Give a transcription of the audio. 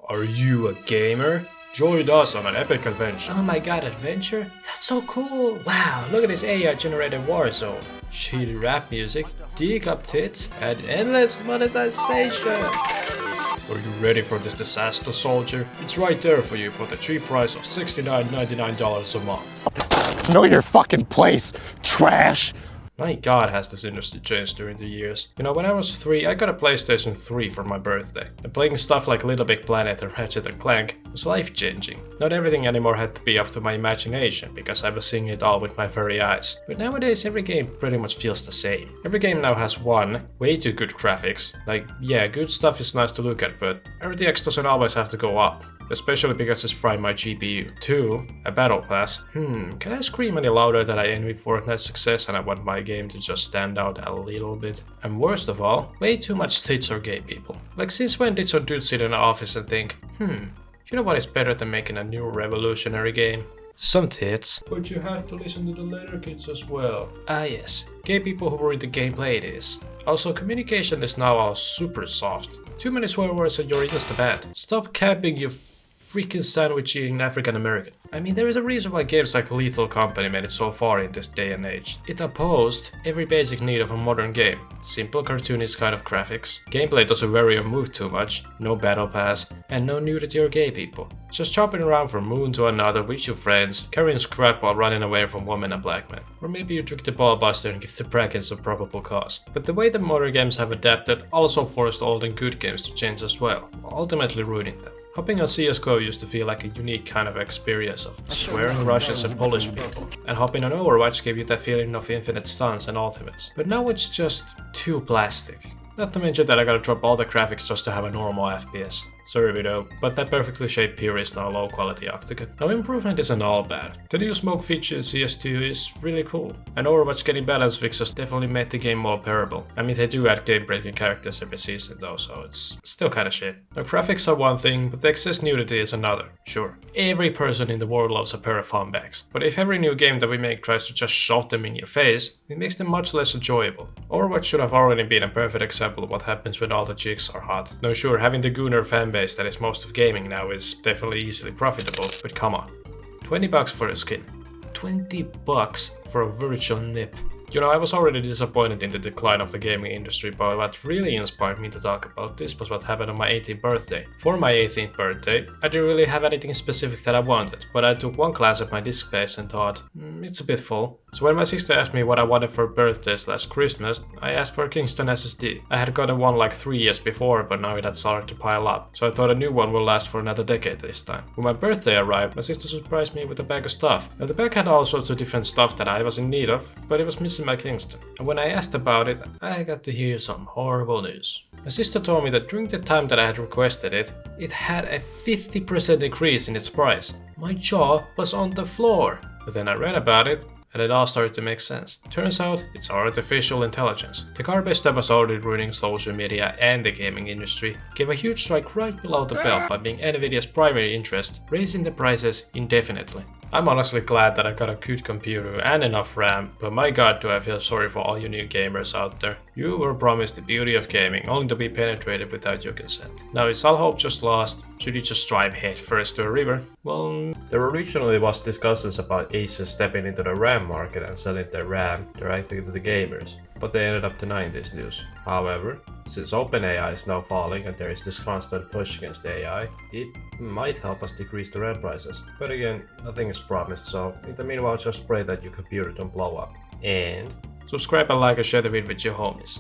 Are you a gamer? Join us on an epic adventure. Oh my god, adventure? That's so cool! Wow, look at this AI generated Warzone. Shitty rap music, D-cup tits, and endless monetization. Are you ready for this disaster, soldier? It's right there for you for the cheap price of $69.99 a month. Know your fucking place, trash! My god, has this industry changed during the years. You know, when I was 3, I got a PlayStation 3 for my birthday. And playing stuff like Little Big Planet or Ratchet & Clank was life-changing. Not everything anymore had to be up to my imagination, because I was seeing it all with my very eyes. But nowadays every game pretty much feels the same. Every game now has one, way too good graphics. Like, yeah, good stuff is nice to look at, but RTX doesn't always have to go up. Especially because it's frying my GPU. 2, a battle pass. Can I scream any louder that I envy Fortnite's success and I want my game to just stand out a little bit? And worst of all, way too much tits or gay people. Like, since when did some dude sit in an office and think, you know what is better than making a new revolutionary game? Some tits. But you have to listen to the later kids as well. Ah yes, gay people who read the gameplay it is. Also, communication is now all super soft. Too many swear words and you're insta-banned. Stop camping, you freaking sandwich eating African American. I mean, there is a reason why games like Lethal Company made it so far in this day and age. It opposed every basic need of a modern game. Simple cartoonish kind of graphics, gameplay doesn't vary or move too much, no battle pass, and no nudity or gay people. Just jumping around from moon to another with your friends, carrying scrap while running away from women and black men. Or maybe you trick the ballbuster and give the brackets a probable cause. But the way the modern games have adapted also forced old and good games to change as well, ultimately ruining them. Hopping on CSGO used to feel like a unique kind of experience of swearing Russians and Polish people, and hopping on Overwatch gave you that feeling of infinite stuns and ultimates. But now it's just too plastic. Not to mention that I gotta drop all the graphics just to have a normal FPS. Sorry video, but that perfectly shaped pier is now low quality octagon. Now improvement isn't all bad. The new smoke feature in CS2 is really cool, and Overwatch getting balance fixes definitely made the game more bearable. I mean, they do add game breaking characters every season though, so it's still kinda shit. Now graphics are one thing, but the excess nudity is another. Sure, every person in the world loves a pair of fun bags, but if every new game that we make tries to just shove them in your face, it makes them much less enjoyable. Overwatch should have already been a perfect example of what happens when all the chicks are hot. Now sure, having the gooner fanbase that is most of gaming now is definitely easily profitable, but come on. $20 for a skin. $20 for a virtual nip. You know, I was already disappointed in the decline of the gaming industry, but what really inspired me to talk about this was what happened on my 18th birthday. For my 18th birthday, I didn't really have anything specific that I wanted, but I took one class at my disk space and thought, it's a bit full. So when my sister asked me what I wanted for birthday/Christmas, I asked for a Kingston SSD. I had gotten one like 3 years before, but now it had started to pile up, so I thought a new one will last for another decade this time. When my birthday arrived, my sister surprised me with a bag of stuff. Now the bag had all sorts of different stuff that I was in need of, but it was missing my Kingston. And when I asked about it, I got to hear some horrible news. My sister told me that during the time that I had requested it, it had a 50% increase in its price. My jaw was on the floor. But then I read about it, and it all started to make sense. Turns out, it's artificial intelligence. The garbage that was already ruining social media and the gaming industry gave a huge strike right below the belt by being Nvidia's primary interest, raising the prices indefinitely. I'm honestly glad that I got a good computer and enough RAM, but my god do I feel sorry for all you new gamers out there. You were promised the beauty of gaming, only to be penetrated without your consent. Now is all hope just lost? Should you just drive headfirst to a river? Well, there originally was discussions about Asus stepping into the RAM market and selling their RAM directly to the gamers, but they ended up denying this news. However, since OpenAI is now falling and there is this constant push against AI, it might help us decrease the RAM prices. But again, nothing is promised, so in the meanwhile just pray that your computer don't blow up. And subscribe and like and share the video with your homies.